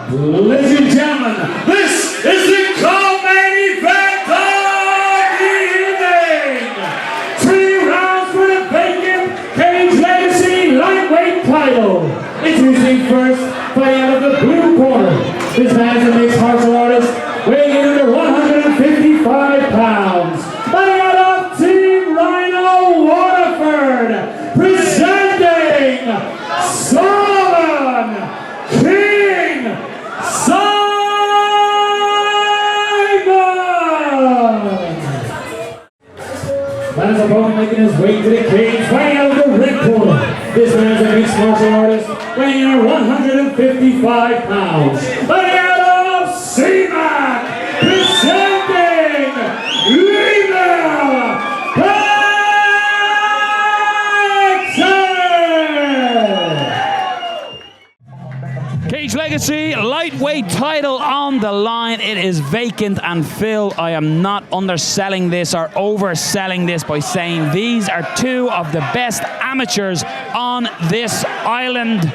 Ladies and gentlemen, this is the co-main event of the evening. 3 rounds for the vacant Cage Legacy lightweight title. Introducing first, fighting out of the blue corner. This man is a mixed martial artist, weighing in under 155 pounds. Fighting out of Team Ryano Waterford, presenting Soloman King Simon! Man's opponent making his way to the cage, fighting out of the red corner. This man is a mixed martial artist, weighing in at 155 pounds. Fighting out of C-Mac, presenting Emil Piatek! Cage Legacy lightweight title on the line. It is vacant, and Phil, I am not underselling this or overselling this by saying these are 2 of the best amateurs on this island.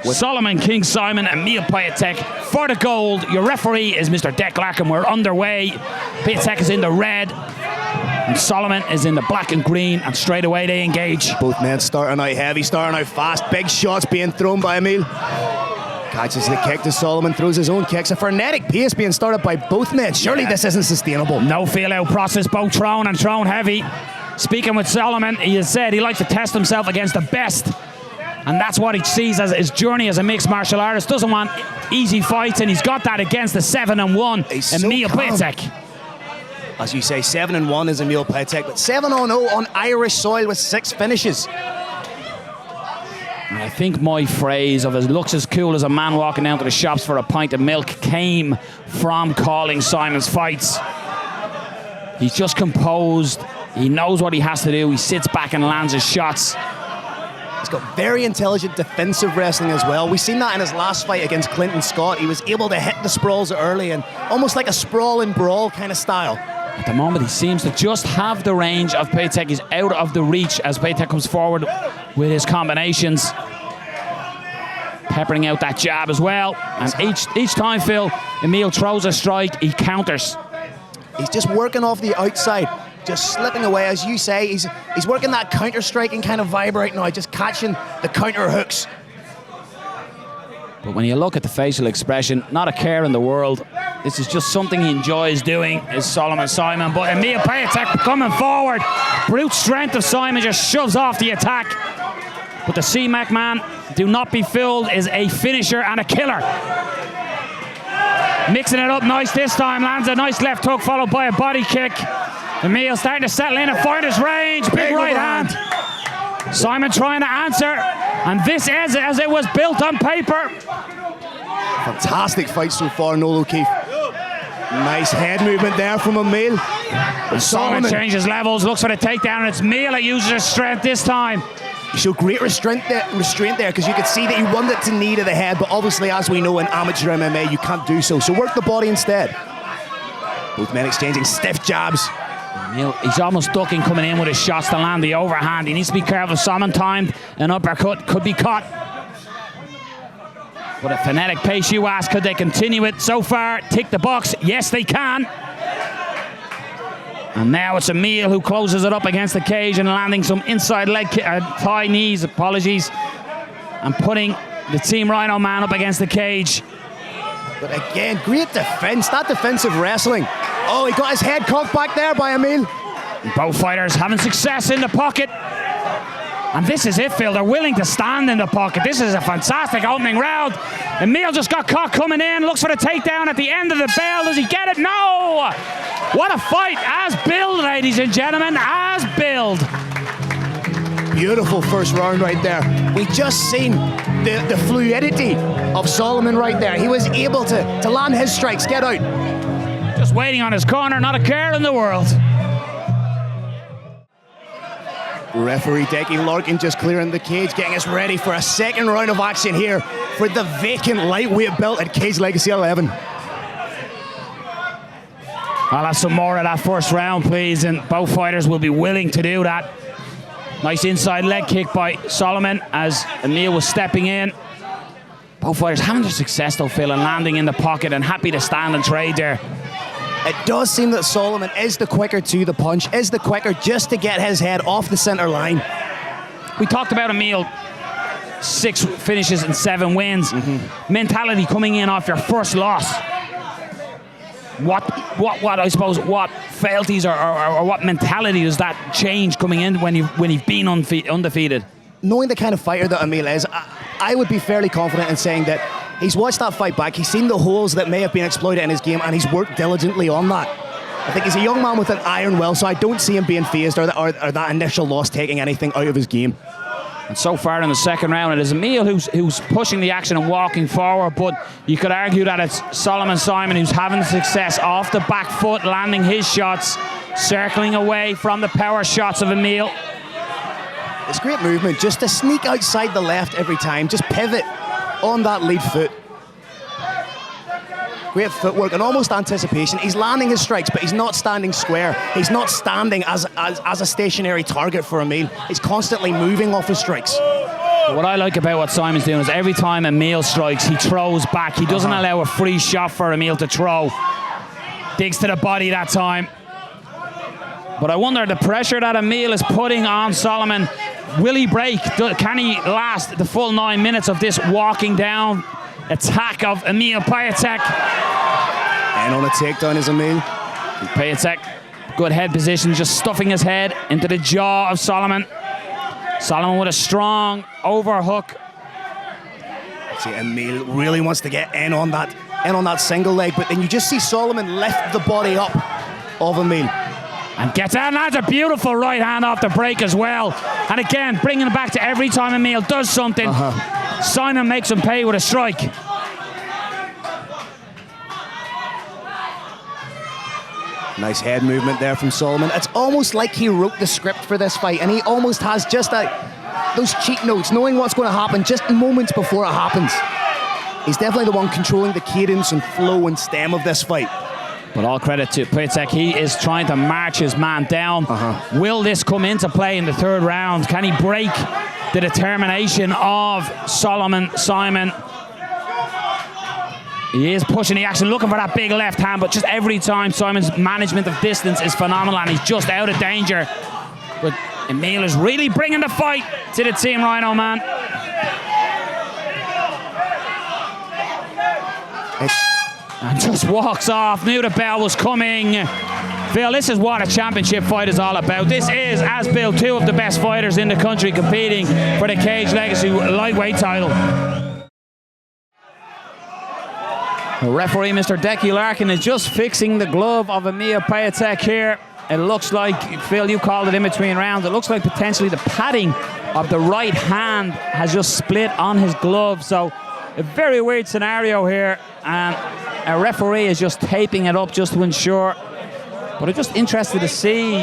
Soloman King Simon and Emil Piatek for the gold. Your referee is Mr. Declack, and we're underway. Piatek is in the red, and Soloman is in the black and green, and straight away they engage. Both men starting out heavy, starting out fast. Big shots being thrown by Emil. Catches the kick to Soloman, throws his own kicks. A frenetic pace being started by both men. Surely this isn't sustainable. No feel-out process, both thrown and thrown heavy. Speaking with Soloman, he has said he likes to test himself against the best. And that's what he sees as his journey as a mixed martial artist. Doesn't want easy fights, and he's got that against the 7-1 Emil Piatek. As you say, 7-1 is Emil Piatek, but 7-0 on Irish soil with 6 finishes. And I think my phrase of "it looks as cool as a man walking down to the shops for a pint of milk" came from calling Simon's fights. He's just composed. He knows what he has to do. He sits back and lands his shots. He's got very intelligent defensive wrestling as well. We've seen that in his last fight against Clinton Scott. He was able to hit the sprawls early and almost like a sprawl and brawl kind of style. At the moment, he seems to just have the range of Piatek. He's out of the reach as Piatek comes forward with his combinations. Peppering out that jab as well. And each time, Phil, Emil throws a strike, he counters. He's just working off the outside, just slipping away. As you say, he's working that counter-striking kind of vibe right now, just catching the counter hooks. But when you look at the facial expression, not a care in the world. This is just something he enjoys doing, is Soloman Simon. But Emil Piatek coming forward. Brute strength of Simon just shoves off the attack. But the C-Mac man, do not be fooled, is a finisher and a killer. Mixing it up nice this time, lands a nice left hook followed by a body kick. Emil starting to settle in and find his range. Big right hand. Simon trying to answer, and this is as it was built on paper. Fantastic fight so far, Noel O'Keefe. Nice head movement there from Emil. Simon changes levels, looks for the takedown, and it's Emil that uses his strength this time. He showed great restraint there because you could see that he wanted to knee to the head, but obviously, as we know in amateur MMA, you can't do so. So work the body instead. Both men exchanging stiff jabs. Emil, he's almost ducking coming in with his shots to land the overhand. He needs to be careful. Simon timed an uppercut, could be caught. What a frenetic pace, you ask. Could they continue it? So far, tick the box. Yes, they can. And now it's Emil who closes it up against the cage and landing some inside leg thigh knees, apologies, and putting the Team Ryano man up against the cage. But again, great defense, that defensive wrestling. Oh, he got his head cocked back there by Emil. Both fighters having success in the pocket. And this is it, Phil. They're willing to stand in the pocket. This is a fantastic opening round. Emil just got caught coming in, looks for the takedown at the end of the bell. Does he get it? No! What a fight, as billed, ladies and gentlemen, as billed. Beautiful first round right there. We just seen the fluidity of Soloman right there. He was able to land his strikes, get out. Just waiting on his corner, not a care in the world. Referee Decky Larkin just clearing the cage, getting us ready for a second round of action here for the vacant lightweight belt at Cage Legacy 11. I'll have some more of that first round, please, and both fighters will be willing to do that. Nice inside leg kick by Soloman as Emil was stepping in. Both fighters having their success though, Phil, and landing in the pocket and happy to stand and trade there. It does seem that Soloman is the quicker to the punch, is the quicker just to get his head off the center line. We talked about Emil, 6 finishes and 7 wins. Mentality coming in off your first loss. What I suppose, what frailties or what mentality does that change coming in when you've been undefeated? Knowing the kind of fighter that Emil is, I would be fairly confident in saying that he's watched that fight back, he's seen the holes that may have been exploited in his game, and he's worked diligently on that. I think he's a young man with an iron will, so I don't see him being phased or that initial loss taking anything out of his game. And so far in the second round, it is Emil who's pushing the action and walking forward, but you could argue that it's Soloman Simon who's having success off the back foot, landing his shots, circling away from the power shots of Emil. It's great movement, just to sneak outside the left every time, just pivot on that lead foot. Great footwork and almost anticipation. He's landing his strikes, but he's not standing square. He's not standing as a stationary target for Emil. He's constantly moving off his strikes. What I like about what Simon's doing is every time Emil strikes, he throws back. He doesn't allow a free shot for Emil to throw. Digs to the body that time. But I wonder, the pressure that Emil is putting on Soloman, will he break? Can he last the full 9 minutes of this walking down attack of Emil Piatek? And on a takedown is Emil. Piatek, good head position, just stuffing his head into the jaw of Soloman. Soloman with a strong overhook. See, Emil really wants to get in on that single leg, but then you just see Soloman lift the body up of Emil. And gets out, and that's a beautiful right hand off the break as well. And again, bringing it back to every time Emil does something, Simon makes him pay with a strike. Nice head movement there from Soloman. It's almost like he wrote the script for this fight, and he almost has just those cheat notes, knowing what's going to happen just moments before it happens. He's definitely the one controlling the cadence and flow and stem of this fight. But all credit to Piatek, he is trying to march his man down. Will this come into play in the third round? Can he break the determination of Soloman Simon? He is pushing the action, looking for that big left hand, but just every time Simon's management of distance is phenomenal, and he's just out of danger. But Emil is really bringing the fight to the Team Ryano, man. And just walks off, knew the bell was coming. Phil, this is what a championship fight is all about. This is, as Bill, 2 of the best fighters in the country competing for the Cage Legacy lightweight title. The referee, Mr. Decky Larkin, is just fixing the glove of Emil Piatek here. It looks like, Phil, you called it in between rounds, it looks like potentially the padding of the right hand has just split on his glove. So a very weird scenario here, and a referee is just taping it up just to ensure. But I'm just interested to see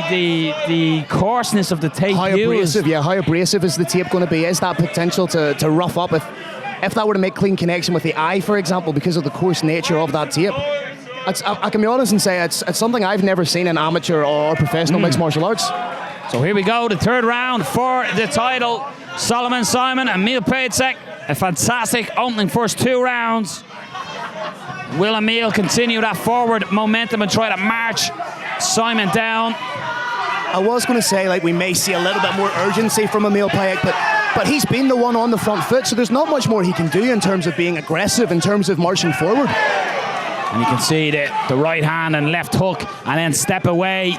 the coarseness of the tape. How abrasive, yeah, how abrasive is the tape going to be? Is that potential to rough up if that were to make clean connection with the eye, for example, because of the coarse nature of that tape? I can be honest and say it's something I've never seen in amateur or professional mixed martial arts. So here we go, the third round for the title. Soloman Simon, Emil Piatek, a fantastic opening first 2 rounds. Will Emil continue that forward momentum and try to march Simon down? I was going to say, like, we may see a little bit more urgency from Emil Piatek, but he's been the one on the front foot, so there's not much more he can do in terms of being aggressive, in terms of marching forward. And you can see the right hand and left hook, and then step away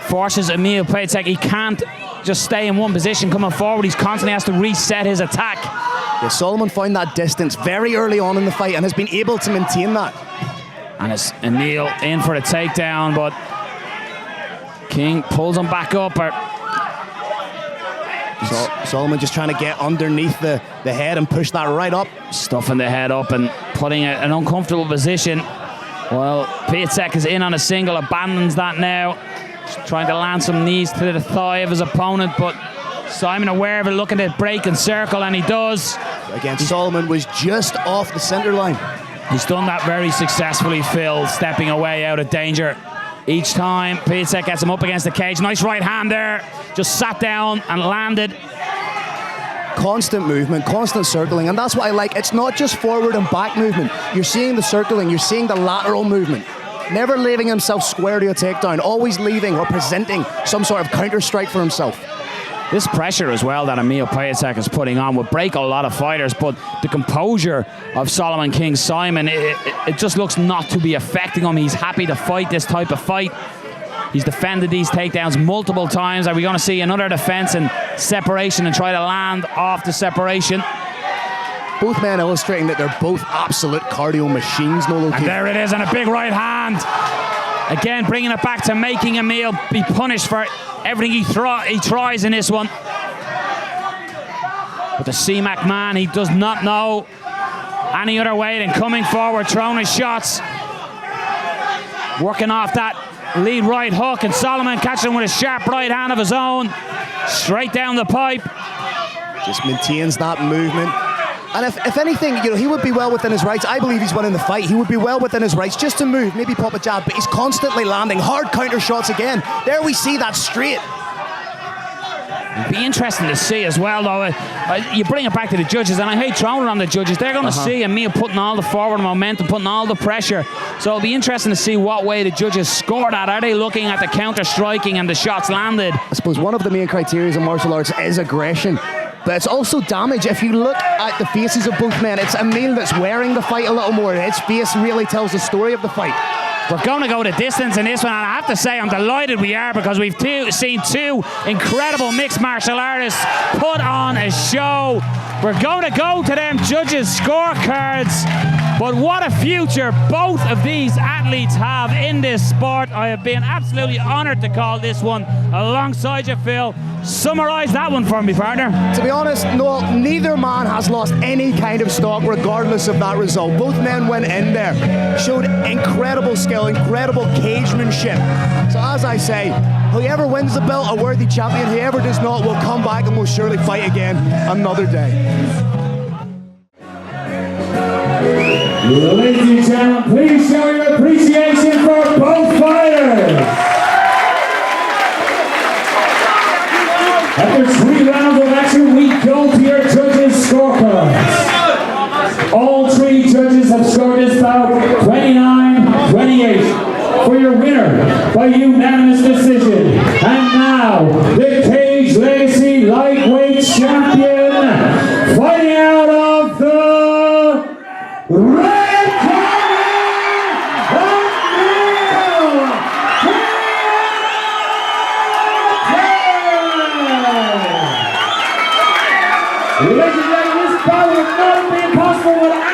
forces Emil Piatek. He can't just stay in one position coming forward. He's constantly has to reset his attack. Yeah, Soloman found that distance very early on in the fight and has been able to maintain that. And it's Emil in for a takedown, but King pulls him back up. Soloman just trying to get underneath the head and push that right up. Stuffing the head up and putting an uncomfortable position. Well, Piatek is in on a single, abandons that now. Just trying to land some knees to the thigh of his opponent, but Simon aware of it, looking to break and circle, and he does. Again, Soloman was just off the center line. He's done that very successfully, Phil, stepping away out of danger. Each time Piatek gets him up against the cage. Nice right hand there. Just sat down and landed. constant movement, constant circling, and that's what I like. It's not just forward and back movement. You're seeing the circling, you're seeing the lateral movement. Never leaving himself square to a takedown, always leaving or presenting some sort of counter strike for himself. This pressure as well that Emil Piatek is putting on would break a lot of fighters, but the composure of Soloman King Simon, it just looks not to be affecting him. He's happy to fight this type of fight. He's defended these takedowns multiple times. Are we going to see another defense and separation and try to land off the separation? Both men illustrating that they're both absolute cardio machines, no location. And there it is, and a big right hand. Again, bringing it back to making Emil be punished for everything he tries in this one. But the C-Mac man, he does not know any other way than coming forward, throwing his shots. Working off that lead right hook, and Soloman catching him with a sharp right hand of his own. Straight down the pipe. Just maintains that movement. And if anything, you know, he would be well within his rights. I believe he's winning the fight. He would be well within his rights just to move, maybe pop a jab, but he's constantly landing hard counter shots again. There we see that straight. It'd be interesting to see as well, though. You bring it back to the judges, and I hate throwing it on the judges. They're going to see Emil putting all the forward momentum, putting all the pressure. So it'll be interesting to see what way the judges score that. Are they looking at the counter striking and the shots landed? I suppose one of the main criteria in martial arts is aggression. But it's also damage. If you look at the faces of both men, it's Emil that's wearing the fight a little more. His face really tells the story of the fight. We're going to go the distance in this one, and I have to say I'm delighted we are, because we've seen two incredible mixed martial artists put on a show. We're going to go to them judges' scorecards, but what a future both of these athletes have in this sport. I have been absolutely honoured to call this one alongside you, Phil. Summarise that one for me, partner. To be honest, Noel, neither man has lost any kind of stock regardless of that result. Both men went in there, showed incredible skill, incredible cagemanship. So as I say, whoever wins the belt, a worthy champion. Whoever does not will come back and will surely fight again another day. Ladies and gentlemen, please show your appreciation for both fighters. After 3 rounds of action, we go to your judges' scorecards. All 3 judges have scored this bout 29-28 for your winner by unanimous decision. And now, the Cage Legacy Lightweight Champion, fighting out of the red corner, Ladies and gentlemen, this bout would not be possible without